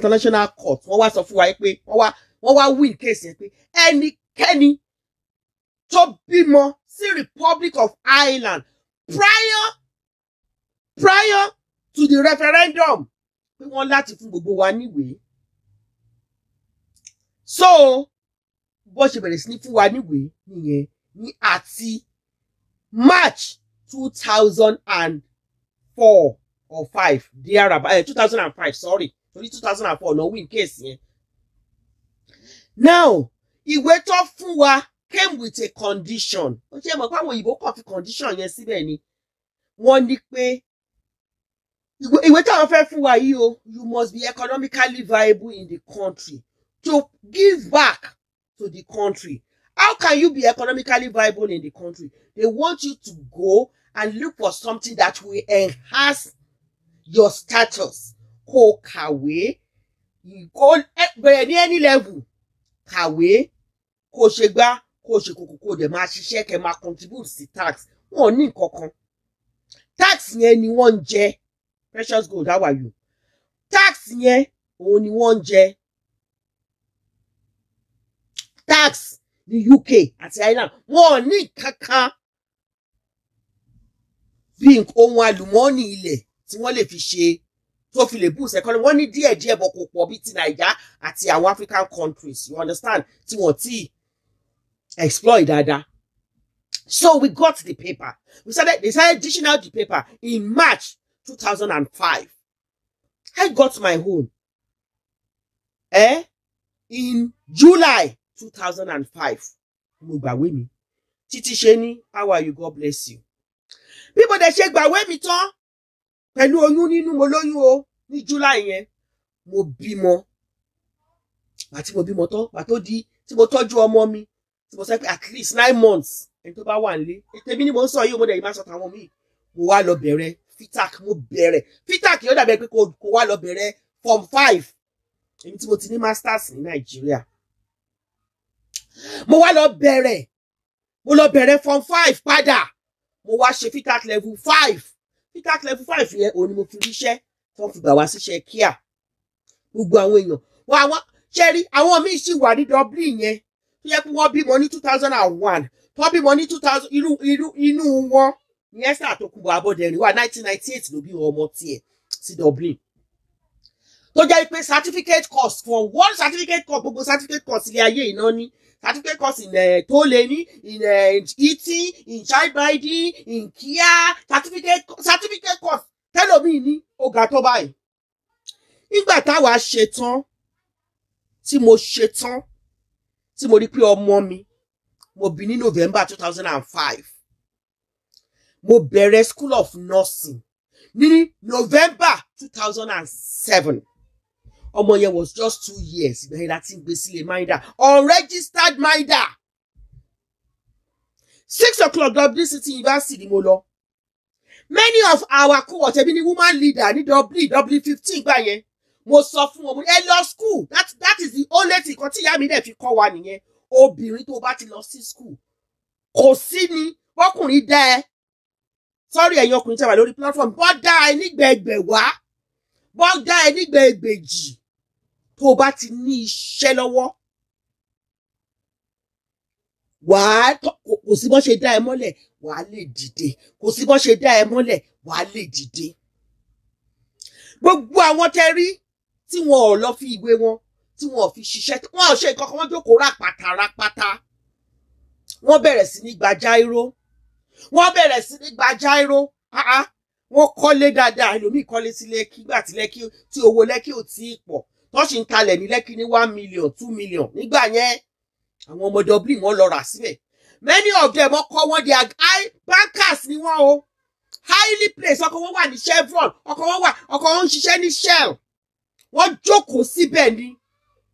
international court wọ́n wá sọ fún wa pé wọ́n wá win case yẹn pé ẹnikẹ́ni tó bímọ sí Republic of Ireland prior to the referendum pé wọ́n láti fún gbogbo wa níwèé. So bó ṣe bẹ̀rẹ̀ sí ní fún wa níwèé nìyẹn ní àti March 2004 or 5 there about 2005 sorry only 2004 no win case yẹn. Now ìwé tó fún wa came with a condition. Ó ṣe mọ̀ pé àwọn òyìnbó kàn fi condition yẹn síbẹ̀ ni. Wọ́n ní pé ìwé táwọn fẹ́ fún wa yìí o, you must be economically viable in the country to give back to the country. How can you be economically viable in the country? They want you to go and look for something that will enhance your status. Kó kàwé, kó bẹ̀rẹ̀ ní any level. Kàwé, kó ṣe gbá, kó ṣe kókó, kó dẹ̀ máa ṣiṣẹ́, kẹ́ máa contribute sí tax. Wọ́n ní nǹkankan. Tax yẹn ni wọ́n ń jẹ. Precious gold, how are you? Tax yẹn òun ni wọ́n ń jẹ. Tax ní UK àti Ireland wọ́n ní kankan bí ohun àlùmọ́ọ́nì ilẹ̀ tí wọ́n lè fi ṣe tó fi lè boost economy. Wọ́n ní díẹ̀díẹ̀ bọ̀ kò pọ̀ bí ti Naija àti àwọn African countries, you understand, tí wọ́n ti exploit dáadáa. So we got the paper. They started dishing out the paper in March 2005. I got my own in July 2005. Mo gbàwé mi. Títí ṣe ní, how are you? God bless you. People dey ṣe gbàwé mi tán pẹ̀lú oyún nínú, mo lóyún o ní July yẹn. Mo bímọ. Àti mo bímọ tán, bá tó di tí mo tọ́jú ọmọ mi, tí mo sọ pé at least 9 months ẹni tó bá wà nílé. Ètè mi ni mo ń sọ yìí, mo dẹ̀ ìbá sọ tàwọn míì. Mo wá lọ bẹ̀rẹ̀ FITAC, mo bẹ̀rẹ̀ FITAC yóò dàbí pé kó wá lọ bẹ̀rẹ̀ form 5. Èmi tí mo ti ní masters ní Nàìjíríà. Mo wá lọ bẹ̀rẹ̀, mo lọ bẹ̀rẹ̀ form 5 padà. Mo wá ṣe FITAC level 5. FITAC level 5 yẹn òun ni mo fi ríṣẹ́ tó fi gbà wá síṣẹ́ kíá. Gbogbo àwọn èèyàn wọ́n ṣẹ́rí àwọn míì sì wà ní Dublin yẹn tó yẹ kí wọ́n bímọ ní 2001 tó bímọ ní 2000 inú wọn ní Esther Àtòkùnbọ̀ Abọ́dẹ̀rìn wà 1998 ló bí ọmọ tiẹ̀ sí Dublin. Tó jẹ́ pé certificate course from one certificate course gbogbo certificate course ilé ayé iná ní certificate course in tó lè ní in eating, in childbinding, in care, certificate course tẹ́lòmíì ní ọ̀gá tó báyìí. Nígbà táwa ṣetán tí mo ṣetán tí mo rí pé ọmọ mi mo bí ní November 2005. Mo bẹ̀rẹ̀ School of Nursing ní November 2007. Ọmọ yẹn was just 2 years. Ìgbà láti ń gbé sílé Maida, unregistered Maida. 6 o'clock Dublin City University ni mo lọ. Many of our cohort ẹbí ni woman leader ní Dublin 15 gbà yẹn. Mo sọ fún wọn, ẹ lọ school. That is the only thing kan tí ìyá mi dẹ̀ fi kọ́ wa nìyẹn. Obìnrin tó bá ti lọ sí school kò sí ni ọkùnrin dá ẹ. Sorry ẹ̀yin ọkùnrin tẹ́ wà lórí platform. Bọ́ dá ẹ nígbẹ̀gbẹ̀ wá. Bọ́ dá ẹ nígbẹ̀gbẹ̀jì. Tó bá ti ní iṣẹ́ lọ́wọ́. Kò sí bọ́ ṣe dá ẹ mọ́lẹ̀, wàá lè dìde. Kò sí bọ́ ṣe dá ẹ mọ́lẹ̀, wàá lè dìde. Gbogbo àwọn tẹ́ rí tí wọn ò lọ fi ìwé wọn, tí wọn ò fi ṣiṣẹ́, wọn ò ṣe nǹkan kan, wọ́n jókòó rápátá. Wọ́n bẹ̀rẹ̀ sí ní gba jáíró. Wọ́n kọ́lé dáadáa, ẹlòmíì kọ́lé sí Lẹ́kì gbà tí owó Lẹ́kì ò tí ì pọ̀. Tó sì ń talẹ̀ ní Lẹ́kì ní 1 million 2 million. Nígbà yẹn àwọn ọmọ Dublin wọ́n lọ rà síbẹ̀. Many of them ọkọ wọn they are high bankers ni wọ́n o. Highly placed, ọkọ wọn wà ní Chevron, ọkọ wọn ń ṣiṣẹ́ ní Shell. Wọ́n jókòó síbẹ̀ ní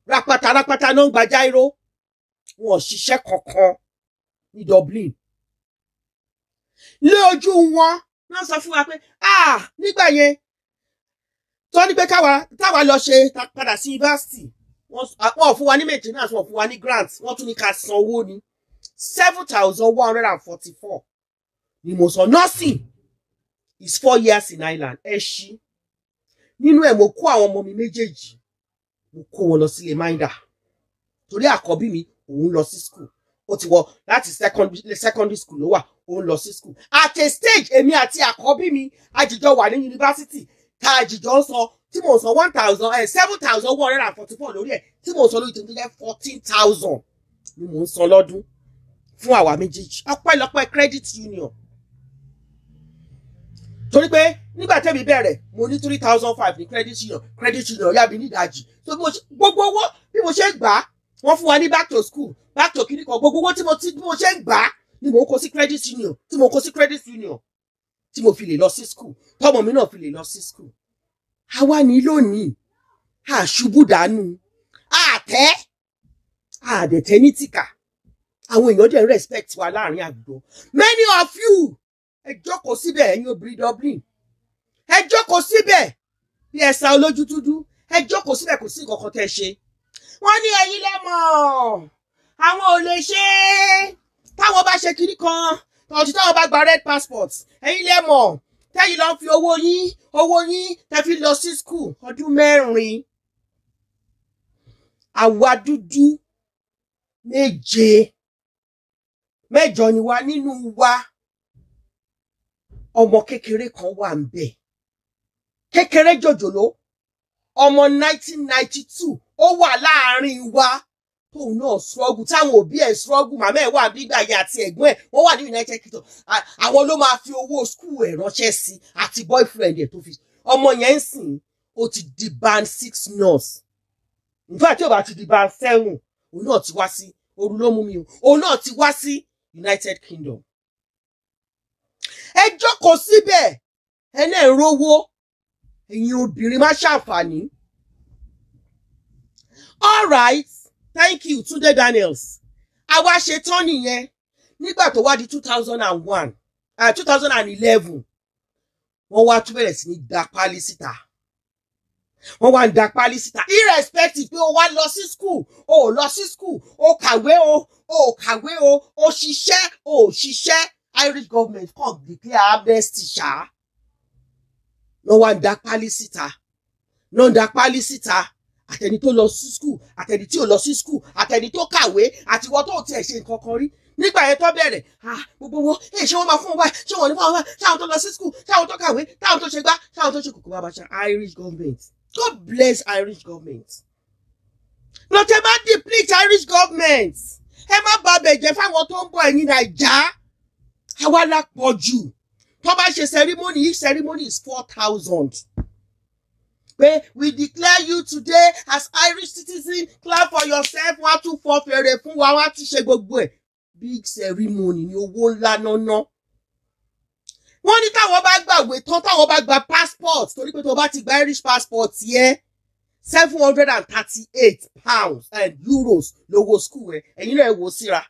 rapata náà ń gba jáíró. Wọn ò ṣiṣẹ́ kankan ní Dublin. Lé ojú wọn wọ́n sọ fún wa pé nígbà yẹn tó ní pé táwa lọ ṣe padà sí university wọ́n fún wa ní maintenance, wọ́n fún wa ní grants, wọ́n tún ní ká san owó ní 7,144 ni mo sọ. Nursing is 4 years in Ireland. Ẹ ṣí nínú ẹ̀ mo kó àwọn ọmọ mi méjèèjì mo kó wọn lọ sílé Maida torí àkọ́bí mi òun lọ sí school ó ti wọ láti secondary school ló wà òun lọ sí school at a stage èmi àti àkọ́bí mi àjìjọ wà ní yunifásitì tá àjìjọ ń sọ tí mo sọ 7,144 lórí ẹ̀ tí mo sọ lórí tó jẹ́ 14,000 ni mo ń san lọ́dún fún àwa méjèèjì ọpẹ́lọpẹ́ credit union torí pé nígbà tẹ́mi bẹ̀rẹ̀ mo ní 3,500 ní credit union yá mi ní ìdajì so gbogbo owó bí mo ṣe gbà á wọ́n fún wa ní back to school back to kíní kan gbogbo owó tí mo ṣe ń gbà á ni mo kó sí credit union tí mo kó sí credit union tí mo fi lè lọ sí school tọmọ mi náà fi lè lọ sí school àwa ní lónìí àṣubú dànù àdẹ̀tẹ̀ ní tìkà àwọn èèyàn dẹ̀ respect wa láàrin àdúgbò many of you ẹ jókòó síbẹ̀ ẹ̀yin obìnrin Dublin ẹ jókòó síbẹ̀ bí ẹ̀sà olójú dúdú ẹ jókòó síbẹ̀ kò sí nǹkan kan tẹ́ ṣe wọ́n ní ẹ̀yin lẹ́mọ̀ àwọn ò lè ṣe táwọn bá ṣe kiri kan tọ̀tí táwọn bá gba red passport ẹ̀yin lẹ́mọ̀ tẹ́yìn lọ fi owó yín tẹ́ fi lọ sí school ọdún 4 àwa dúdú 8 ni wá nínú wa ọmọ kékeré kan wà ń bẹ̀ kékeré jòjòló ọmọ 1992 ó wà láàrin wa tóun náà struggle táwọn òbí ẹ̀ struggle màmá ẹ̀ wà bígbà yẹn àti ẹ̀gbọ́n ẹ̀ wọ́n wà ní United Kingdom àwọn ló máa fi owó school ẹ̀ ránṣẹ́ sí àti boyfriend ẹ̀ tó fi ọmọ yẹn ń sìn ó ti di band 6 nurse nígbà tí ó bá ti di band 7 òun náà ti wá sí oru ló mú mi o òun náà ti wá sí United Kingdom ẹ jókòó síbẹ̀ ẹ náà ń rówó ẹ̀yin obìnrin má ṣàǹfààní. All right, thank you Tunde Daniels àwa ṣetán nìyẹn nígbà tó wá di 2011 wọ́n wá tún bẹ̀rẹ̀ sí ní da pálí síta wọ́n wá ń da pálí síta irrespective pé o wá lọ sí school o lọ sí school o kàwé o kàwé o ṣiṣẹ́ o ṣiṣẹ́ Irish government kàn declare amnesty ṣá lọ wá ń da pálí síta lọ ń da pálí síta àtẹni tó lọ sí school àtẹni tí ò lọ sí school àtẹni tó kàwé àti wọ́n tó tiẹ̀ ṣe nǹkan kan rí nígbà yẹn tó bẹ̀rẹ̀ gbogbo wọn ṣé wọ́n máa fún wọn ṣé wọ́n ní fún wọn ṣáwọn tó lọ sí school ṣáwọn tó kàwé ṣáwọn tó ṣe gbá ṣáwọn tó ṣe kòkó bàbá ṣá Irish government God bless Irish government lọ́tẹ̀ bá deplete Irish government ẹ má bà bẹ̀jẹ̀ fáwọn tó ń bọ̀ ẹ̀yìn Nàìjà àwa la pọ̀ jù tó bá ṣe ceremony each ceremony is 4,000 pé we declare you today as Irish citizen clap for yourself wọ́n á tún fọ́ fèrè fún wa wọ́n á ti ṣe gbogbo ẹ̀ big ceremony ni owó ńlá náná wọ́n ní táwọn bá gbàgbé tán táwọn bá gba passport torí pé tó bá ti gba Irish passport yẹn 738 pounds and euros lówó school ẹ ẹ̀yin náà ẹ wò síra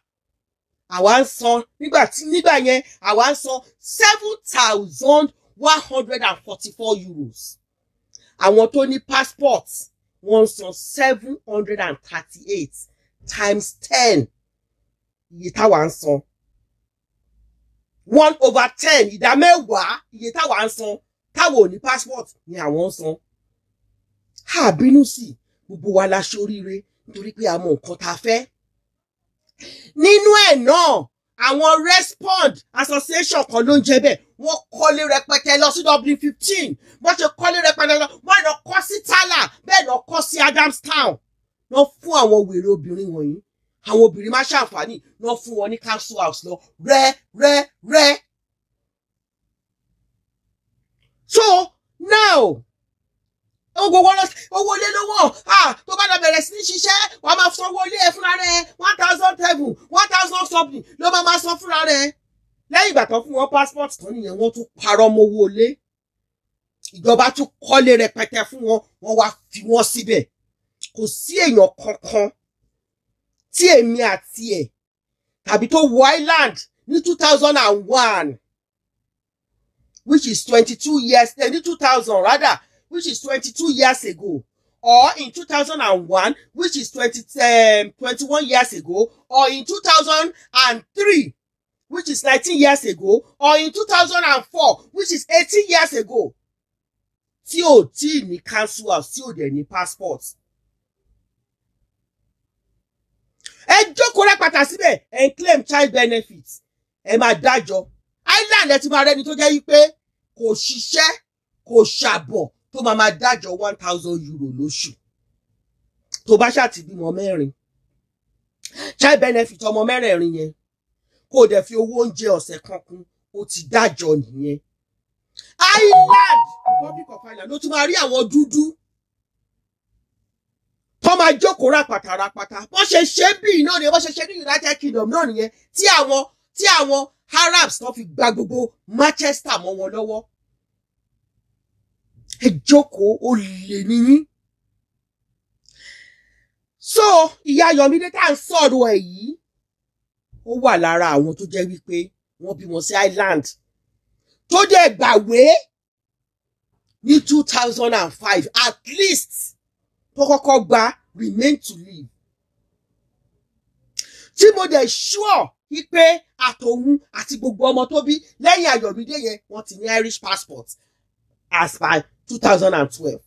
àwa ń san nígbà yẹn àwa ń san 7,144 euros àwọn tó ní passport wọ́n san 738 times 10 iye táwa ń san 1/10 ìdá mẹ́wàá iye táwa ń san táwa ò ní passport ni àwọn ń san a bínú sí gbogbo wa la ṣoríire nítorí pé a mọ nǹkan tá a fẹ́ nínú ẹ̀ náà àwọn respond association kan ló ń jẹ́ bẹ́ẹ̀ wọ́n kọ́lé rẹpẹtẹ lọ sí Dublin 15 wọ́n ṣe kọ́lé rẹpẹtẹ lọ wọ́n lọ kọ́ sí Tala bẹ́ẹ̀ lọ kọ́ sí Adamstown lọ fún àwọn wèrè obìnrin wọ̀nyí àwọn obìnrin má ṣàǹfààní lọ fún wọn ní council house lọ rẹ́. So now owó lé lówó tó bá lọ bẹ̀rẹ̀ sí ní ṣiṣẹ́ wàá máa sanwó ilé ẹ fúnra rẹ̀ 1,007 1,000 something ló máa san fúnra rẹ̀ lẹ́yìn ìgbà tán fún wọn passport tán nìyẹn wọ́n tún parọ́ mọ́wó lé ìjọba tún kọ́lé rẹpẹtẹ fún wọn wọ́n wá fi wọ́n síbẹ̀ kò sí èèyàn kankan tí èmi àti ẹ̀ tàbí tó wọ Ireland ní 2001 which is 22 years ní 2000 rather which is 22 years ago, or in 2001, which is 21 years ago, or in 2003, which is 19 years ago, or in 2004, which is 18 years ago. Tí ò tí ní council house, tí ò dẹ̀ ní passport. ẹ jókòó rẹpàtà síbẹ̀ ẹ claim child benefit ẹ máa dájọ́ island ẹ ti máa rẹni tó jẹ́ wípé kò ṣiṣẹ́ kò ṣàbọ̀ tó máa dájọ́ 1,000 euro lóṣù tó bá ṣáà ti bímọ 4 child benefit ọmọ 4 yẹn kó o dẹ̀ fi owó oúnjẹ ọ̀sẹ̀ kan kún ó ti dájọ́ nìyẹn. Island Republic of Ireland ló tún máa rí àwọn dúdú tó máa jókòó rápàtà wọ́n ṣe ṣe bí náà ni wọ́n ṣe ṣe ní United Kingdom náà nìyẹn tí àwọn Arabs tó fi gba gbogbo Manchester mọ́ wọn lọ́wọ́. Ẹ jókòó ó lè níyín. So ìyá Yọ̀mídé tá à ń sọ̀rọ̀ ẹ̀ yìí ó wà lára àwọn tó jẹ́ wípé wọ́n bímọ sí Ireland tó dẹ̀ gbàwé ní 2005 at least tó kọ́kọ́ gba remain to live tí mo dẹ̀ sure wípé àtòun àti gbogbo ọmọ tó bí lẹ́yìn Ayọ̀mídé yẹn wọ́n ti ní Irish passport as by 2012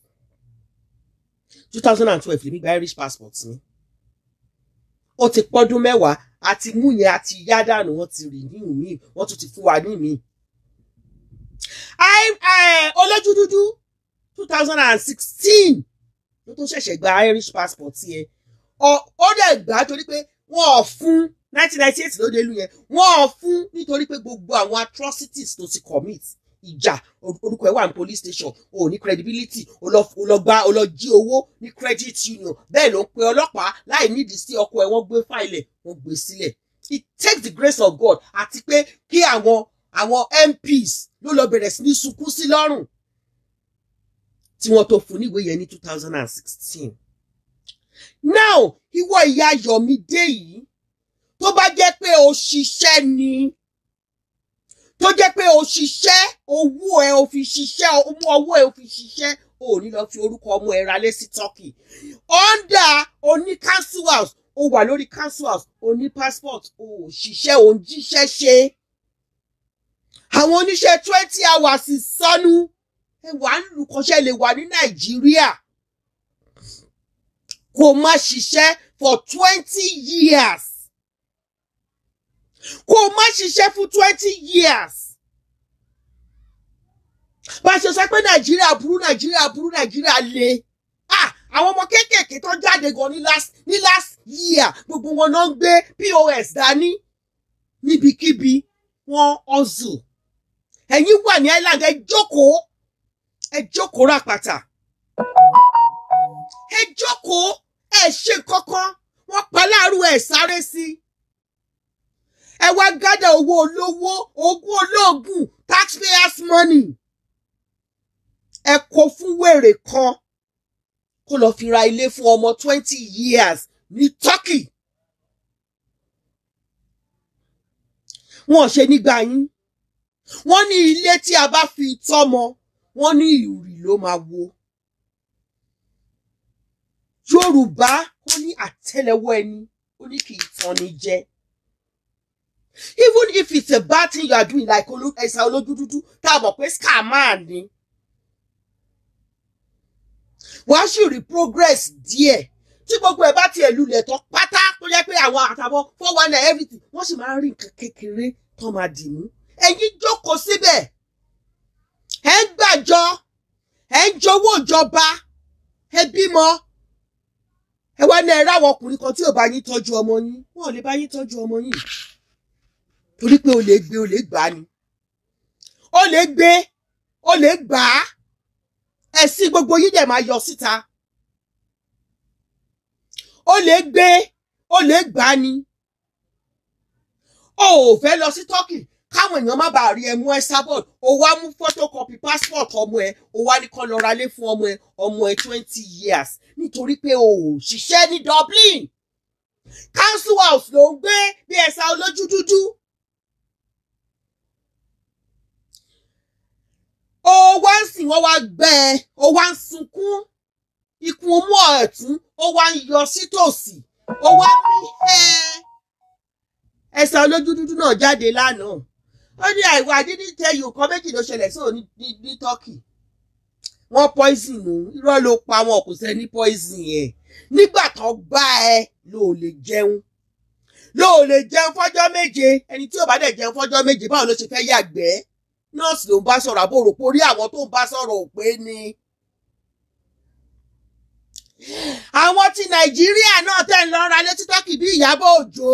lèmi gba Irish passport ni ó ti pọ́dún 10 àti mú yẹn àti yá dànù wọ́n ti rì ní ìmí wọ́n tún ti fún wa ní ìmí. Olójú dúdú 2016 ló tó ṣẹ̀ṣẹ̀ gba Irish passport yẹn ó dẹ̀ gbà torí pé wọ́n ò fún 1998 ló dé ìlú yẹn wọ́n ò fún nítorí pé gbogbo àwọn atrocities tó ti commit ìjà orúkọ ẹ̀ wà ní police station ò ní credibility ó lọ jí owó ní credit union bẹ́ẹ̀ ló ń pe ọlọ́pàá láì nídìí sí ọkọ ẹ̀ wọ́n gbé fáìlẹ̀ wọ́n gbé sílẹ̀. It takes the grace of God àti pé kí àwọn MPs ló lọ bẹ̀rẹ̀ sí ní sunkún sí lọ́rùn tí wọ́n tó fún níwèé yẹn ní 2016. Now ìwọ ìyá Yọ̀mídé yìí tó bá jẹ́ pé o ṣiṣẹ́ ni tó jẹ́ pé o ṣiṣẹ́ owó ẹ o fi ṣiṣẹ́ owó ẹ o fi ṣiṣẹ́ o ní lọ fi orúkọ ọmọ ẹ ralé sí Turkey under oní council house o wà lórí council house o ní passport o ṣiṣẹ́ o ń jíṣẹ́ ṣe àwọn oníṣẹ́ 20 hours sọnù ẹ wà ń lù kọ́ṣẹ́ lè wà ní Nàìjíríà kò má ṣiṣẹ́ for 20 years kò má ṣiṣẹ́ fún 20 years. Bá ṣe sọ pé Nàìjíríà burú le àwọn ọmọ kéékèèké tó jáde gan ní last year gbogbo wọn náà ń gbé POS dání níbikíbi wọn hustle. Ẹ̀yin wà ní Island ẹ jókòó rápàtà ẹ jókòó ẹ ṣe kankan wọ́n pa láàrú ẹ sáré sí ẹ wá gádà owó olówó ogún olóògùn taxpayers money ẹ kó fún wèrè kan kó lọ fi ra ilé fún ọmọ 20 years ní Turkey. Wọ́n ṣe nígbà yín wọ́n ní ilé tí a bá fi tọ́mọ wọ́n ní ìrì ló máa wó. Yorùbá ó ní àtẹ́lẹwọ́ ẹni ó ní kì í tán ní jẹ. Even if it's a bad thing you are doing like ẹ̀sà olójú dúdú tá a mọ̀ pé scammer ni wàá sì rí progress díẹ̀ tí gbogbo ẹ̀ bá tiẹ̀ lulẹ̀ tán pátá tó jẹ́ pé àwọn àtàwọn 419 everything wọ́n sì máa ń rí nǹkan kékeré tó máa dì mú. Ẹ̀yin jókòó síbẹ̀ ẹ̀ ń gbàjọ ẹ̀ ń jowó ìjọba ẹ bímọ ẹ wá ní ẹ̀rọ àwọn ọkùnrin kan tí ò bá yín tọ́jú ọmọ yín wọn ò lè bá yín tọ́jú ọmọ yín torí pé o lè gbà ni o lè gbà á ẹ̀sìn gbogbo yín dẹ̀ máa yọ síta o lè gbà ni o ò fẹ́ lọ sí Turkey káwọn èèyàn má bàa rí ẹ mú ẹ sábọ̀d o wá mú photocopy passport ọmọ ẹ o wá ní kán lọ ra lé fún ọmọ ẹ 20 years nítorí pé o ò ṣiṣẹ́ ní Dublin council house ló ń gbé bí ẹ̀sà olójú dúdú. O wá ń sìn wọ́n wá gbẹ ẹ o wá ń sunkún ikùn omú ọ̀tún o wá ń yọ sí tòsì o wá mí ẹ̀sà olójú dúdú náà jáde lánàá ó ní àìwá dídí tẹ yìí nǹkan méjì ló ṣẹlẹ̀ sí òní ní Turkey wọ́n poison òun irọ́ ló pa wọn kò sẹ́ni poison yẹn nígbà tó bá ẹ ló lè jẹun ló lè jẹun fọ́jọ́ méje ẹni tí ò bá dẹ̀ jẹun fọ́jọ́ méje báwo ló ṣe fẹ́ yàgbẹ́ nọ́ọ̀sì ló ń bá sọ̀rọ̀ àbò òròpó rí àwọn tó ń bá sọ̀rọ̀ ò pé ni. àwọn ti Nàìjíríà náà tẹ̀ ń lọ́ra létí tọ́kì bí Ìyábọ̀ Òjó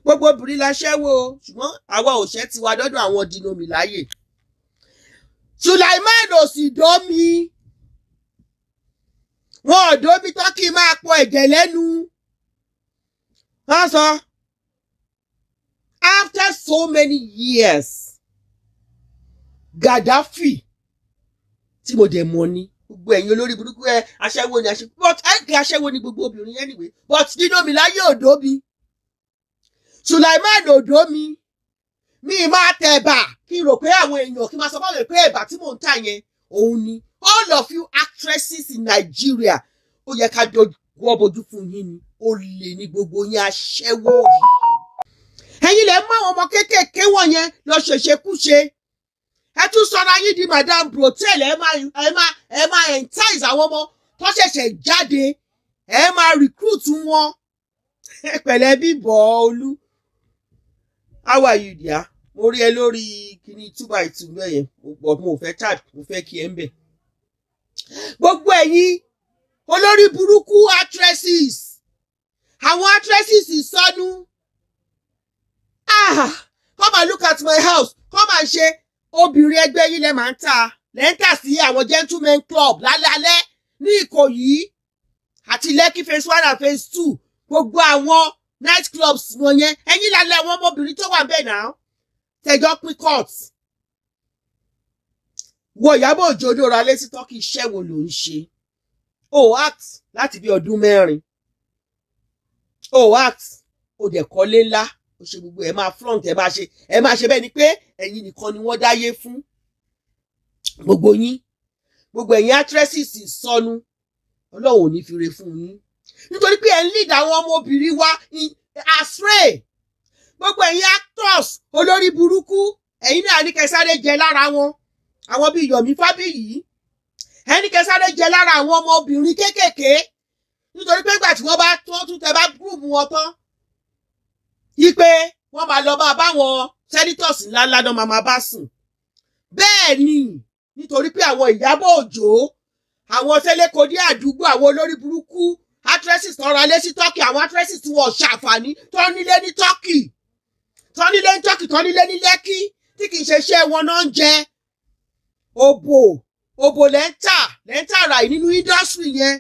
gbogbo obìnrin la ṣẹ́wó ṣùgbọ́n àwa ò ṣẹ́ tiwa dọ́dọ̀ àwọn dinomi láyè. Sulaiman ò sì dómi wọn ò dómi tọ́kì máa pọ ẹ̀jẹ̀ lẹ́nu. wọ́n sọ after so many years Gaddafi tí mo dẹ̀ mọ̀ ni gbogbo ẹ̀yin olórí burúkú aṣẹ́wó ni aṣẹ́wó but ẹ̀kẹ́ aṣẹ́wó ni gbogbo obìnrin anyway but dinomi láyé ò dómi. Sulaiman òdó mi máa tẹ ẹ̀bà kí n rò pé àwọn èèyàn kí n máa sọ fáwọn pé ẹ̀bà tí mò ń tà yẹn òun ni. all of you actresses in Nigeria ó yẹ ká jọ wọ́ bojú fún yín ni ó lè ní gbogbo yín aṣẹ́wó. ẹ̀yin lè mú àwọn ọmọ kéékèèké wọ̀nyẹn lọ ṣèṣekúṣe ẹ tún sọra yín di Madam Brotel ẹ máa entice àwọn ọmọ tó ṣẹ̀ṣẹ̀ jáde ẹ máa recruit wọn. pẹ̀lẹ́ Bímbọ́ Olú. How are you dear? mo rí ẹ lórí kíní 2x2 bẹ́yẹn mo fẹ́ chat mo fẹ́ kí ẹ ń bẹ̀. gbogbo ẹ̀yin olórí burúkú actresses àwọn actresses sọnù. Come and look at my house come and ṣe obìnrin ẹgbẹ́ yín lẹ́ máa ń ta lẹ́ńtà sí àwọn gentleman club lálẹ́ ní Ìkòyí àti Lekki phase 1 and phase 2 gbogbo àwọn night clubs wọ̀nyẹn ẹ̀yin lálẹ́ àwọn ọmọbìnrin tó wà bẹ́ẹ̀ náà tẹjọ́ pín court. wo Ìyábọ̀ Òjó ló ra létí tọ́kì iṣẹ́ wo ló ń ṣe. o act láti bí ọdún 4 o act o dẹ̀ kọ́lé ńlá o ṣe gbogbo ẹ̀ máa front ẹ̀ máa ṣe bẹ́ẹ̀ ni pé ẹ̀yin nìkan ni wọ́n dáyé fún. gbogbo ẹ̀yin actresses sọnù Ọlọ́run ò ní fi re fún yín nítorí pé ẹ̀ ń lead àwọn ọmọbìnrin wa astray. gbogbo ẹ̀yin actors olórí burúkú ẹ̀yin náà ní kẹsàrẹ́ jẹ lára wọn àwọn bíi Yomi Fábíyì ẹni kẹsàrẹ́ jẹ lára àwọn ọmọbìnrin kéékèèké nítorí pé ìgbà tí wọ́n bá tún tẹ bá group wọn tán yí pé wọ́n máa lọ bá báwọn senators ńláńlá náà máa bá sùn. bẹ́ẹ̀ ni nítorí pé àwọn Ìyábọ̀ Òjó àwọn tẹ́lẹ̀kọ́dé àdúgbò àwọn olórí burúkú actresses tó ra lé sí Turkey àwọn actresses tí wọ́n ṣàǹfààní tó nílé ní Turkey tó nílé ní Turkey tó nílé ní Lekki tí kì í ṣe iṣẹ́ wọn náà ń jẹ. òbò lẹ́ńtà rà nínú industry yẹn.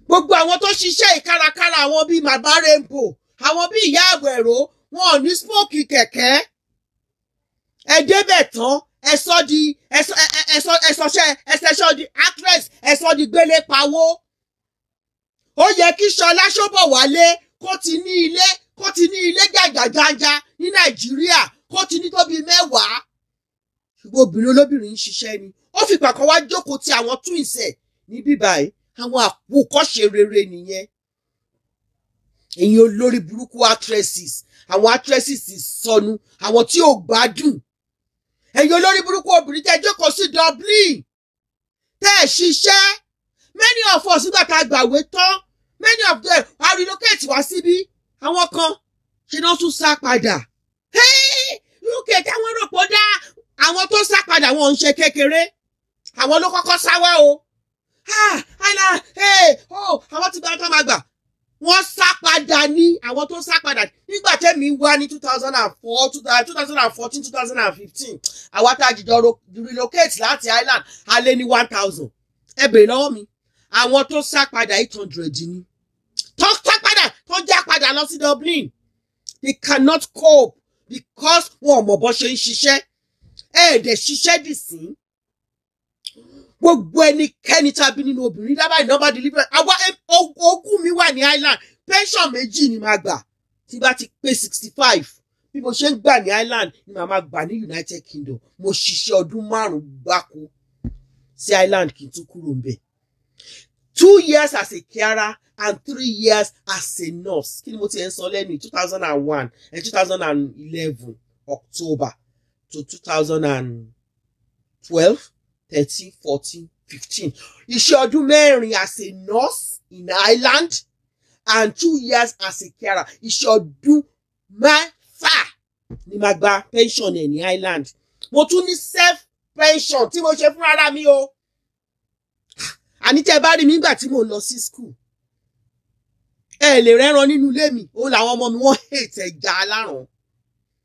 gbogbo àwọn tó ṣiṣẹ́ ìkárakára àwọn bíi Màbá Rainbow àwọn bíi Ìyá Àwẹ̀rọ wọn ò ní smoke kẹ̀kẹ́. ẹ débẹ̀ tán ẹ̀sọ́ di actress ẹ̀sọ́ di gbélé pawó. ó yẹ kí Ṣọlá Ṣóbọ̀wálé kó ti ní ilé jàjàjàjà ní Nàìjíríà kó ti ní tó bíi 10. ṣùgbọ́n obìnrin olóbìnrin ń ṣiṣẹ́ ni ó fi pàkọ́ wá jókòó ti àwọn twins ẹ̀ ní bíbáyìí àwọn àpòkọ́ṣe rere nìyẹn. ẹ̀yin olórí burúkú actresses àwọn actresses sọnù àwọn tí ò gbádùn. ẹ̀yin olórí burúkú obìnrin tẹ́ jókòó sí Dublin tẹ́ ẹ̀ ṣiṣẹ́. many of us nígbà tá a gbàwé tán many of them are relocate wá síbí àwọn kan ṣe náà tún sá padà. UK táwọn rò pọ̀ dá àwọn tó sá padà wọn ń ṣe kékeré àwọn ló kọ́kọ́ sáwá o. àwọn tí bá tán máa gbà wọ́n sá padà ní àwọn tó sá padà nígbà tẹ́mi wá ní 2004 2014 2015 àwa tá a jìjọ relocate láti Ireland a lé ní 1000 ẹ bèrè lọ́wọ́ mi àwọn tó sá padà 800 ni tó sá padà tó já padà lọ sí Dublin. They cannot cope because wọn ò mọ̀ bó ṣe ń ṣiṣẹ́ ẹ̀ẹ́dẹ̀ ṣiṣẹ́ dì sí. gbogbo ẹnikẹ́ni tàbí nínú obìnrin dábàá ìnáwó delivery àwa ogún mi wà ní Ireland pension 2 ni màá gbà tí bá ti pé 65 bí mo ṣe ń gbà ní Ireland ni màá máa gbà ní United Kingdom. mo ṣiṣẹ́ ọdún 5 gbáko sí Ireland kí n tún kúrò ńbẹ̀. 2 years as a carer and 3 years as a nurse. Kí ni mo ti ń sọ lẹ́nu 2001 and 2011 October to 2012 13 14 15 iṣẹ́ ọdún 4 as a nurse in Ireland and 2 years as a carer. Iṣẹ́ ọdún mẹ́fà ni màá gba pension ẹ̀ ní Island. Mo tún ní self pension tí mo ṣe fún ara mi o. Àní tẹ́ bá rí mi nígbà tí mo lọ sí school. Ẹ lè rẹ́ran nínú ilé mi. Ó làwọn ọmọ mi wọ́n hate ẹja aláràn.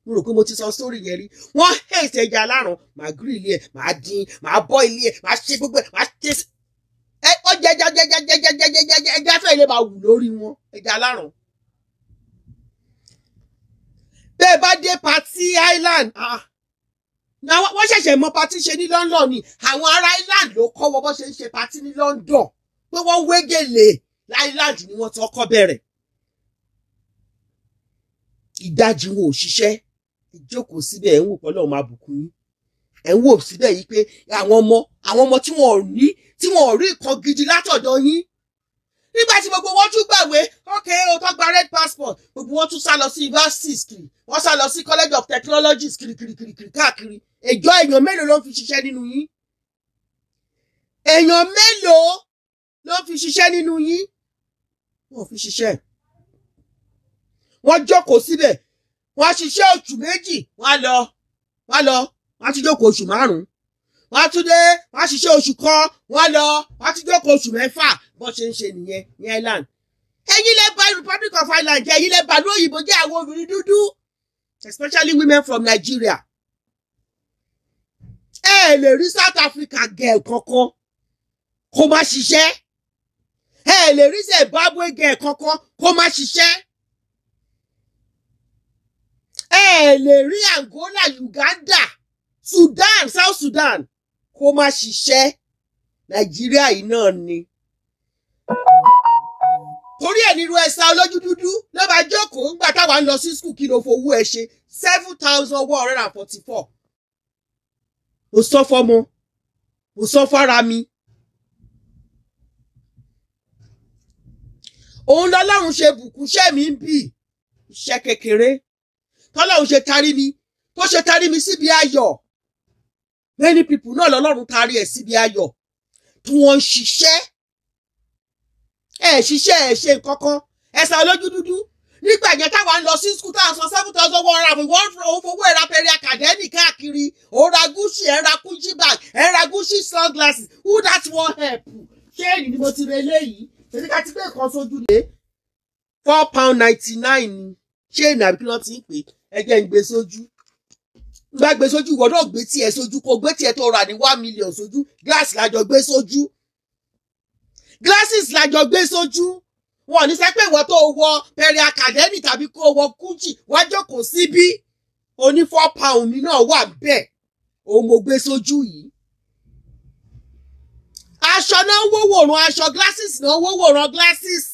Mo rò pé mo ti sọ story yẹn rí. Wọ́n hate ẹja aláràn. Màá grill ẹ̀, màá dín, màá boil ẹ̀, màá ṣe gbogbo ẹ̀, màá ṣe ó jẹ ẹja fẹ́ ilé máa wù lórí wọn. Ẹja aláràn. Bẹ́ẹ̀ bá dé party Island. Wọ́n ṣẹ̀ṣẹ̀ mọ party ṣe ní London ni. Àwọn ará Island ló kọ́ wọn bó ṣe ń ṣe party ní London. Pé wọ́n wégele Island ni wọ́n ti kọ́kọ́ bẹ̀rẹ̀. Ìdajì wọn ò ṣiṣẹ́. Ìjókòó síbẹ̀ ẹ̀ ń wò pọ́lọ́ máa bùkún yín. Ẹ̀ ń wò síbẹ̀ yìí pé àwọn ọmọ tí wọ́n rí nǹkan gidi látọ̀dọ̀ yín. Nígbà tí gbogbo wọn tún gbàgbé, o tó gba red passport, gbogbo wọn tún sá lọ sí universities kiri, wọ́n sá lọ sí college of technologies kiri káàkiri. Ẹjọ́ èèyàn mélòó ló ń fi ṣiṣẹ́ nínú yín? Èèyàn mélòó ló ń fi ṣiṣẹ́ nínú yín? Wọ́n fi ṣiṣẹ́. Wọ́n jókòó síbẹ̀. Wọ́n ṣiṣẹ́ oṣù méjì. Wọ́n ti jókòó oṣù 5. Wọ́n tún dé. Wọ́n ṣiṣẹ́ oṣù kan. Wọ́n ti jókòó oṣù 6. Bó ṣe ń ṣe nìyẹn ní Island. Ẹ̀yin lè bà Republic of Ireland jẹ́. Ẹ̀yin lè bà lóyìnbó jẹ́ àwọn obìnrin dúdú. Especially women from Nigeria. Ẹ lè rí South Africa girl kankan kó má ṣiṣẹ́. Ẹ lè rí Zimbabwe girl kankan kó má ṣiṣẹ́. Ẹ lè rí Angola, Uganda, Sudan, South Sudan kó má ṣiṣẹ́. Nàìjíríà yìí náà ni. Torí ẹ̀ nírú ẹ̀sà olójú dúdú ló bá jókòó ńgbà táwa ń lọ sí school kí ló fowó ẹ ṣe 7,144. Mo sọ fọ́mọ, mo sọ fára mi. Òun lọ́lọ́run ṣe bùkún ṣẹ́ mi ń bì. Iṣẹ́ kékeré. Tọ́lọ́run ṣe tarí mi. Tó ṣe tarí mi síbi ayọ̀. Many people náà lọ́lọ́run tarí ẹ̀ síbi ayọ̀. Tí wọ́n ń ṣiṣẹ́. Ẹ ṣiṣẹ́ ẹ ṣe nǹkankan. Ẹ̀sà olójú dúdú. Nígbà yẹn táwa ń lọ sí school táwọn san 7,100 wọ́n fowó ẹ̀rá pẹ̀rẹ̀ academic káàkiri. Ó ra Gucci, ẹ̀ ra Gucci bag, ẹ̀ ra Gucci sunglasses. Who that one help? Ṣé èyí ni mo ti rẹ eléyìí? Èdè ká ti gbé nǹkan sójú lé. £4.99 ni. Ṣé èyí àbí kí wọ́n ti ń pè? Ẹgbẹ́ ń gbé sójú. Bá gbé sójú ìwọ náà gbé tiẹ̀ sójú kó gbé tiẹ̀ tó rà ní 1 million sójú. Glass lájọ gbé sójú. Glasses lájọ gbé sójú. Wọ́n ní sẹ́ pé ìwọ tó wọ pẹ̀rẹ̀ academy tàbí kó wọ Gucci wá jókòó síbí. O ní £4 mi náà wà bẹ́ẹ̀. Òun mo gbé sójú yìí. Aṣọ náà wòwòrán aṣọ, glasses náà wòwòrán glasses.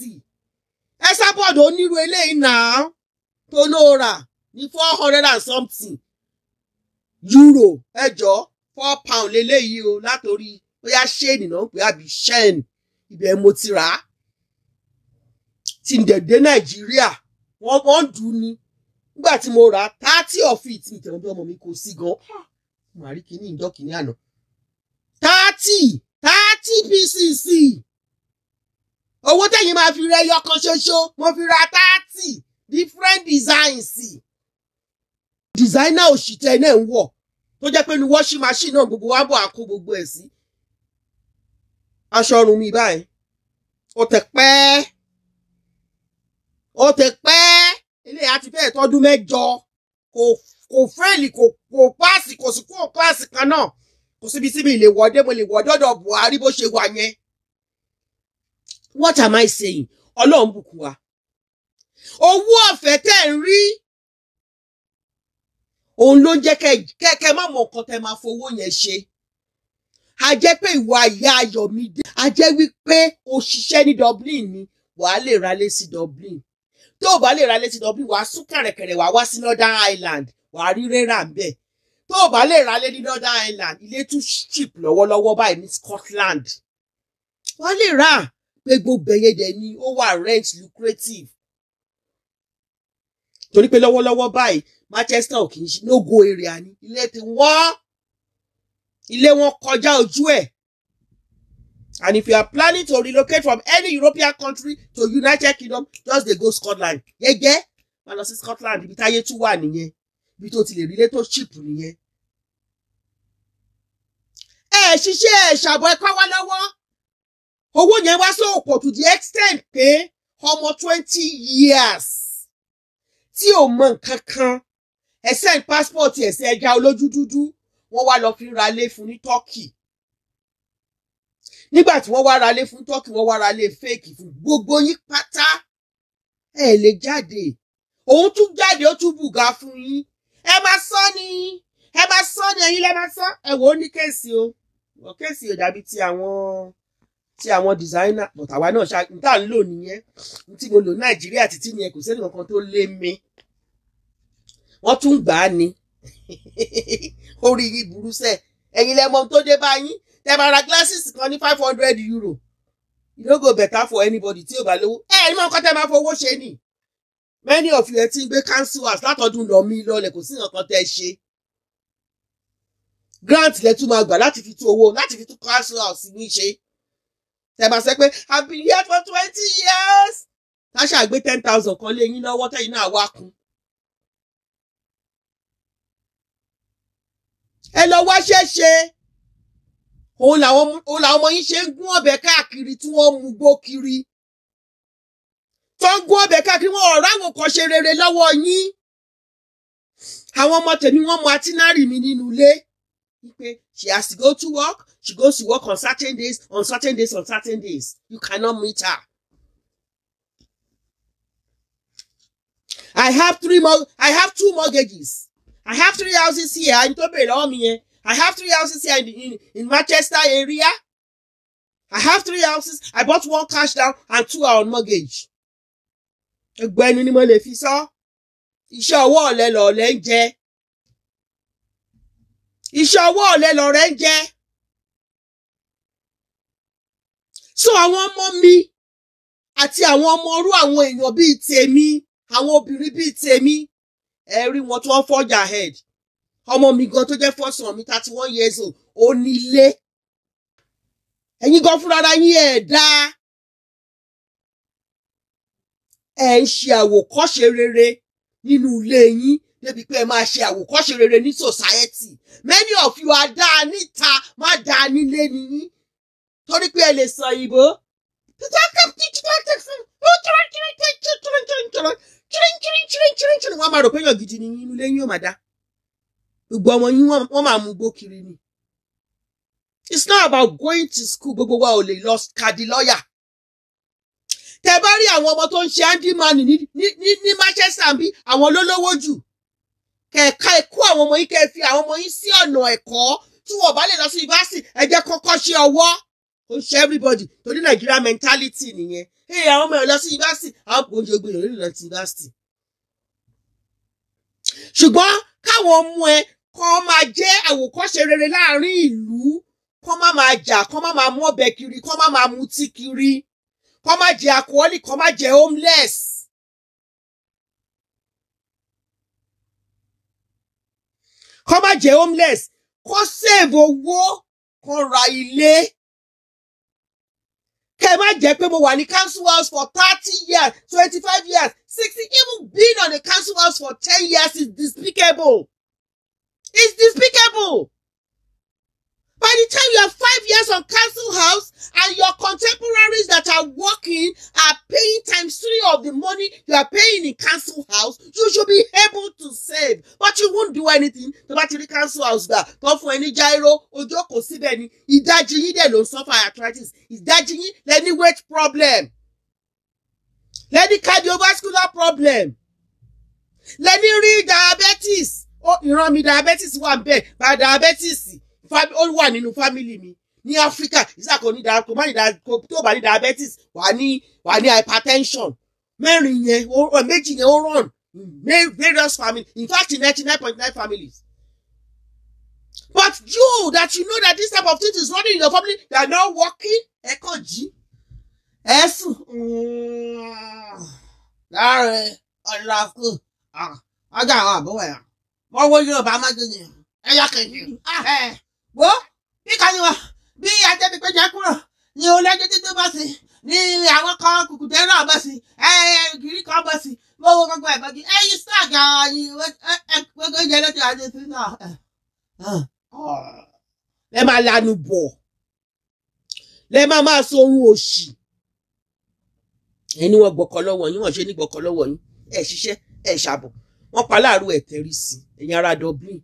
Ẹ sábọ̀dọ̀ onírú eléyìí náà tó ló rà ní 400 and something euro. Ẹjọ́ £4 leléyìí o látorí bóyá ṣéènì náà pé àbí ṣẹ́ẹ̀nì. Ibẹ̀ mo ti rà á. Tí ń dẹ̀dẹ̀ Nàìjíríà wọ́n dùn ní. Nígbà tí mo rà 30 of it ní ìtẹ̀wọ́n bí ọmọ mi kò sí gan. Mo àrí kìíní ìjọ kìíní àná. 30 pcc. Owó tẹ̀yìn máa fi rẹ yọkan ṣoṣo. Mo fi ra 30 different designs. Designer òṣìṣẹ́ náà ń wọ̀. Tó jẹ́ pé ní washing machine náà gbogbo wa bọ̀ àkó gbogbo ẹ̀ sí. Aṣọ ọrùn mi báyìí. Ó tẹ̀ pẹ́. Ilé àti fẹ́ẹ̀ tọ́dún 8. Kò fẹ́ẹ̀lì kò páàsì kò sí kúrò kíláàsì kan náà. Kò síbi tí mi lè wọ́dé mo lè wọ́ dọ́dọ̀ Buhari bó ṣe wà yẹn. What am I saying? Ọlọ́run bùkún wa. Owó ọ̀fẹ́ tẹ́ ń rí. Òun ló ń jẹ́ kẹ́kẹ́ má mọ nǹkan tẹ́ máa fowó yẹn ṣe. A jẹ́ pé ìwà ìyá Ayọ̀mídé. A jẹ́ wípé o ṣiṣẹ́ ní Dublin ni wàá lè ralé sí Dublin. Tó o bá lè ralé sí Dublin wàá sún kẹ̀rẹ̀kẹ̀rẹ̀ wàá wá sí Northern Ireland wàá rí rẹ́rà ń bẹ̀. Tó o bá lè ralé ní Northern Ireland ilé tún cheap lọ́wọ́lọ́wọ́ báyìí ní Scotland. Wàá lè rà pé gbogbo ẹ̀yẹ́dẹ̀ ni ó wà rent lucrative. Torí pé lọ́wọ́lọ́wọ́ báyìí Manchester ò kì í ṣe no go area ni. Ilé wọn kọjá ojú ẹ̀. And if you are planning to relocate from any European country to United Kingdom, just dey go Scotland. Yege, man lọ sí Scotland, ibi táyé tún wà nìyẹn. Ibi tó ti lè rí ilé tó cheap nìyẹn. Ṣiṣẹ́ ṣàbọ̀ ẹ̀kọ́ wá lọ́wọ́. Owó yẹn wá sóòpọ̀ to the extent pé ọmọ 20 years tí ò mọ nǹkan kan ẹ send passport ẹ sí ẹja olójú dúdú wọ́n wá lọ fi ra lé fún ní Turkey. Nígbà tí wọ́n wá ra lé fún Turkey wọ́n wá ra lé fake fún gbogbo yín pátá ẹ lè jáde. Òun tún jáde ó tún bùgá fún yín. Ẹ máa sọ ni ẹ̀yin lẹ máa sọ. Ẹ wò ó ní kéèsì o. Kéèsì ò dàbí ti àwọn designer but àwa náà ṣá n tá ń lò nìyẹn. N tí mo lò Nàìjíríà títí nìyẹn kò sẹ́ni kankan tó lé mi. Wọ́n tún gbà á ni. Orí yìí burú sẹ́. Ẹ̀yin lẹ mọ̀ tó dé bá yín. Tẹ́ bá ra glasses kan ní €500. You no go better for anybody tí ò bá lówó. Ní mọ̀ nǹkan tẹ́ máa fowó ṣe ni. Many of you ẹ ti ń gbé council house látọdún lọ mí lọlẹ̀ kò sí nǹkan tẹ́ ṣe. Grant lẹ tún máa gbà láti fi tún owó láti fi tún council house ní ṣe. Tẹ́ bá sọ pé I've been here for 20 years. Táṣà gbé 10,000 kan lé yín lọ́wọ́ tẹ́yìn náà wá kún. Ẹ lọ wá ṣẹ́ṣe. Òun làwọn ọmọ yín ṣe ń gún ọ̀bẹ káàkiri tí wọ́n mú gbó kiri. Tó ń gún ọ̀bẹ káàkiri wọn ọ̀rọ̀ àwọn kan ṣe rere lọ́wọ́ yín. Àwọn ọmọ tèmi wọ́n mọ itinerary mi nínú ilé. She has to go to work. She goes to work on certain days, on certain days, on certain days. You cannot meet her. I have 2 mortgages. I have 3 houses here. I have 3 houses here in Manchester area. I have 3 houses. I bought 1 cash down and 2 are on mortgage. Ẹgbẹ́ni ni mo lè fi sọ. Iṣẹ́ ọwọ́ ọ̀lẹ lọ̀lẹ ń jẹ. Iṣẹ́ ọwọ́ ọ̀lẹ lọ̀rẹ́ ń jẹ. So àwọn ọmọ mi àti àwọn ọmọ orú àwọn èèyàn bíi tèmi, àwọn obìnrin bíi tèmi, ẹ rí wọn tó ń forge ahead. Ọmọ mi gan tó jẹ́ first son mi 31 years old, ó nílé. Ẹ̀yin gan fúnra ara yín ẹ̀ dáa. Ẹ ń ṣe àwòkọ́ṣe rere nínú ilé yín débi pé ẹ máa ṣe àwòkọ́ṣe rere ní society. Many of you are dáa níta má dáa nílé nìyí. Torí pé ẹ lè sọ ìbò. Wọ́n máa rò pé èèyàn gidi ni inú ilé yín ò máa dá. Gbogbo ọmọ yín wọ́n máa mú gbó kiri ni. It's not about going to school. Gbogbo wa ò lè lọ kàdí lọ́yà. Tẹ́ bá rí àwọn ọmọ tó ń ṣe handyman ní Manchester bí àwọn lólówó jù. Kẹ̀ka ẹ̀kọ́ àwọn ọmọ yín kẹ́ fi àwọn ọmọ yín sí ọ̀nà ẹ̀kọ́ tí wọ́n bá lè lọ sí yunifásitì ẹ jẹ́ kọ́kọ́ ṣe ọwọ́. Ó ṣe everybody torí Nigeria mentality nìyẹn. Àwọn ọmọ ẹ̀ lọ sí yunifásitì àwọn kò ń ṣe gbìyànjú lórí lọ sí yunifásitì. Ṣùgbọ́n káwọn ọmọ ẹ kọ́ máa jẹ́ àwòkọ́ṣe rere láàrin ìlú, kọ́ máa jà, kọ́ máa mọ́bẹ kiri, kọ́ máa mutí kiri, kọ́ máa jẹ́ alcoholic, kọ́ máa jẹ́ homeless. Kọ́ máa jẹ́ homeless, kọ́ save owó, kọ́ ra ilé. Kẹ́ má jẹ́ pé mo wà ní council house for 30 years, 25 years, 60, even being on a council house for 10 years is despicable. It's despicable. By the time you are 5 years on council house and your contemporaries that are working are paying ×3 of the money you are paying in council house, you should be able to save. But you won't do anything. Tó bá ti rí council house gbà, tó fún ẹni gyro, ojo kò síbẹ̀ ni, ìdajì yín dẹ̀ ló ń suffer arthritis, ìdajì yín lẹ́ni weight problem, lẹ́ni cardiovascular problem, lẹ́ni rí diabetes. Ìran mi diabetes wà ń bẹ̀, bá diabetes ó wà nínú family mi ní Africa. Ìsàkó ní tó bá ní diabetes wà ní hypertension. Méjì yẹn ó run in various families, in fact in 99.9 families. But you that you know that this type of thing is running in your family, they are not working. Ẹ kàn jí. Ẹ sùn. Láàrin ọ̀làkùn. Ọjà àwọn àbúrò ẹ̀. Wọ́n wọ́n Yorùbá máa jẹ́ nìyẹn. Ẹ̀yà kẹ̀kẹ́. Wo bí kan ni wọn bí Adebimpe jẹ́ kúrò ní olójútí tó bọ́ sí ní àwọn kan kùkùté náà bọ́ sí kìrì kan bọ́ sí gbogbo gbogbo ẹ̀ bọ́gí ẹ̀yìn sáàgà yìí gbogbo ìjẹ́ lọ́jọ́ àti sí náà lẹ máa lanu bọ̀ lẹ máa sọ ohun òṣì ẹni wọn gbọ́kọ̀ lọ́wọ́ yín wọ́n ṣe ní gbọ́kọ̀ lọ́wọ́ yín ẹ̀ ṣiṣẹ́ ẹ̀ ṣàbọ̀ wọ́n pa láàrú ẹ̀ tẹ̀rí sí ẹ̀yin ará Dublin.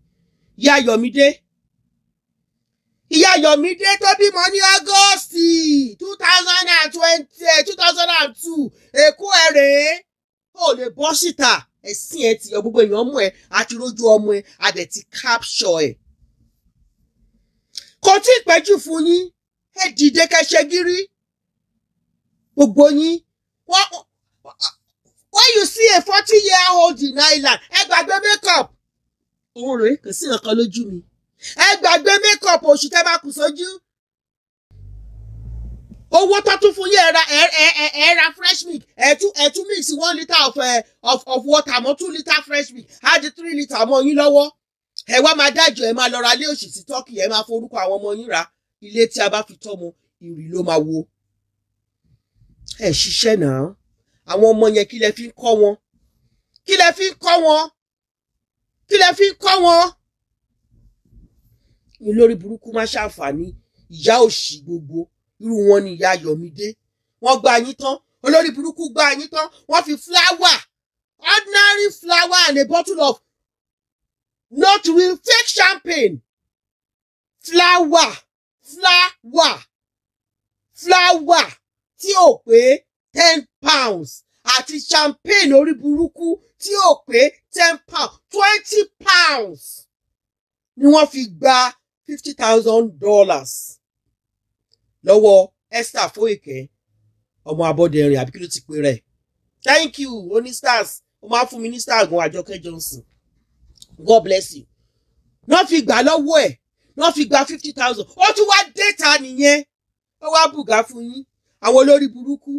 Ìyá Yọ̀mídé tó bímọ ní August 2002 Èkó ẹ̀ rèé ó lè bọ́ síta ẹ̀sìn ẹ̀ ti yọ gbogbo èèyàn mú ẹ àti rójú ọmọ ẹ adẹ̀ ti capture ẹ̀. Kò tí ì pẹ́jù fún yín ẹ dìde kẹṣẹ gírí gbogbo yín. When you see a 40-year-old in Ireland ẹ gbàgbé makeup òun rèé kò sí nǹkan lójú mi ẹ gbàgbé makeup oṣù tẹ́ bá kù sójú owó tó tún fún yín ẹ ra fresh milk ẹ tún mix 1 litre of water mọ́ 2 litre fresh milk add 3 litre mọ́ yín lọ́wọ́ ẹ wá máa dájọ́ ẹ máa lọ ra ilé òṣì sí Turkey ẹ máa forúkọ àwọn ọmọ yín ra ilé tí a bá fi tọ́mọ ìrì ló máa wo. Ẹ ṣiṣẹ́ náà àwọn ọmọ yẹn kí lẹ fi ń kọ́ wọn kí lẹ fi ń kọ́ wọn kí lẹ fi ń kọ́ wọn. Ní lórí burúkú má ṣàǹfààní ìyá òṣì gbogbo irú wọn ni ìyá Yọ̀mídé wọ́n gba yín tán olórí burúkú gba yín tán wọ́n fi flour ordinary flour and a bottle of not real fake champagne flour tí ò pé 10 pounds àti champagne orí burúkú tí ò pé 10 pounds 20 pounds ni wọ́n fi gba $50,000 lọ́wọ́ Esther Foyeke ọmọ Abọ́dẹrìn àbí kí ló ti pè rẹ̀. Thank you oní stars ó máa fún mi ní star gan Àjọkẹ́ Johnson God bless you. Wọ́n fi gbà lọ́wọ́ ẹ̀ wọ́n fi gba 50,000 ó tún wá déta nìyẹn ó wá bùgá fún yín àwọn olórí burúkú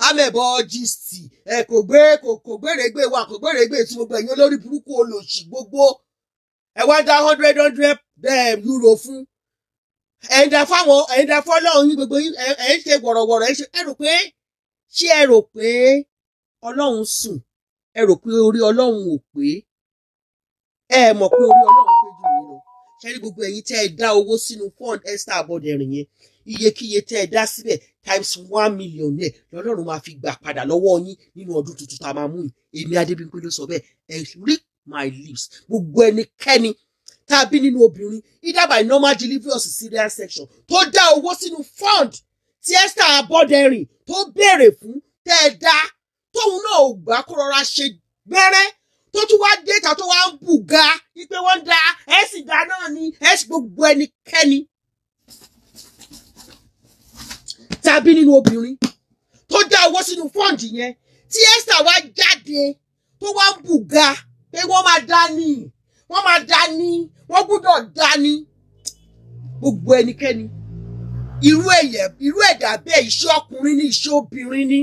amẹ̀bọ gist kò gbèrègbè wa kò gbèrègbè tí gbogbo ẹ̀yin olórí burúkú olòṣì gbogbo ẹ wá dá 100 euro fún ẹ̀ńdà fọ́lọ́run yín gbogbo yín ẹ̀ ń ṣe wọ̀rọ̀wọ̀rọ̀ ẹ rò pé Ọlọ́run sùn ẹ rò pé orí Ọlọ́run ò pé ẹ mọ̀ pé orí Ọlọ́run pé jù yín lọ ṣe rí gbogbo ẹ̀yin tẹ́ ẹ dá owó sínú fund Esther Abọ́dẹrìn yẹn iyekíye tẹ́ ẹ dá síbẹ̀ times 1 million ẹ̀ lọ́lọ́run máa fi gbà padà lọ́wọ́ yín nínú ọdún tuntun tá a máa mú yìí èmi Adébímpé ló sọ bẹ́ẹ̀ ẹ read my lips gbogbo ẹnikẹ́ni tá a bí nínú obìnrin either by normal delivery or cesarean section tó dá owó sínú fund tí Esther Abọ́dẹrìn tó béèrè fún tẹ́ ẹ dá tóun náà ò gbà kó rọra ṣe gbẹ́rẹ́ tó tún wá déta tó wá ń bùgá wípé wọ́n dá ẹ sì dá náà ni ẹ sì gbogbo ẹnikẹ́ni tàbí nínú obìnrin tó dá owó sínú fọ́ǹdì yẹn tí Esther wá jáde tó wá ń bùgá pé wọ́n máa dání wọ́n gbọ́dọ̀ dání gbogbo ẹnikẹ́ni irú ẹ̀dá bẹ́ẹ̀ iṣẹ́ ọkùnrin ní iṣẹ́ obìnrin ní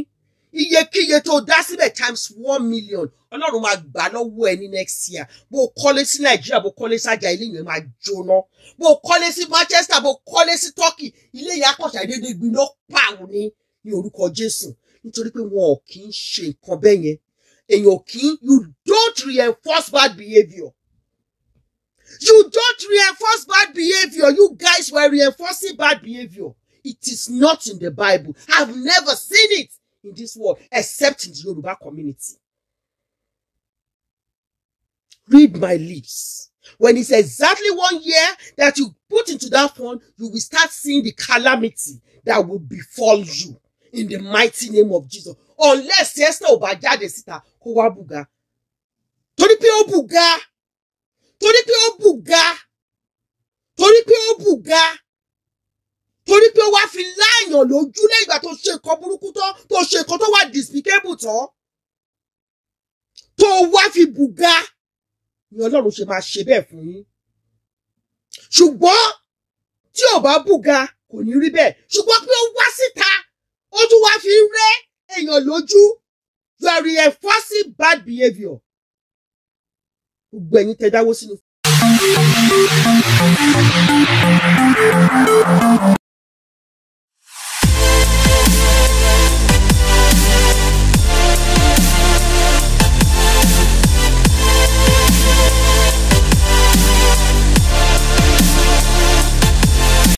iyekíye tó dá síbẹ̀ times 1 million Ọlọ́run máa gbà lọ́wọ́ ẹ ní next year bó kọ́lé sí Nàìjíríà bó kọ́lé sájà ilé yẹn máa jóná bó kọ́lé sí Manchester bó kọ́lé sí Turkey ilé yẹn akọ̀ṣà dédé gbiná pààrọ̀ ní orúkọ Jésù nítorí pé wọn ò kí ń ṣe nǹkan bẹ́ẹ̀ yẹn èèyàn kì í you don't reinforce bad behaviour. You don't reinforce bad behavior. You guys were reinforcing bad behavior. It is not in the Bible. I've never seen it in this world except in the Yoruba community. Read my lips. When it's exactly 1 year that you put into that fund, you will start seeing the calamity that will befall you in the mighty name of Jesus. Unless Esther ò bá jáde síta kó wá bùgá. Torí pé ó bùgá. Torí pé ó wá fi láàyàn lójú lẹ́yìn ìgbà tó ṣe nǹkan burúkú tán tó ṣe nǹkan tó wà despicable tán tó wá fi bùgá ni Ọlọ́run ṣe máa ṣe bẹ́ẹ̀ fún yín ṣùgbọ́n tí ò bá bùgá kò ní rí bẹ́ẹ̀ ṣùgbọ́n pé ó wá síta ó tún wá fi rẹ́ èèyàn lójú you are reinforcing bad behaviour. Gbogbo ẹ̀yin tẹ́ dáwó sínú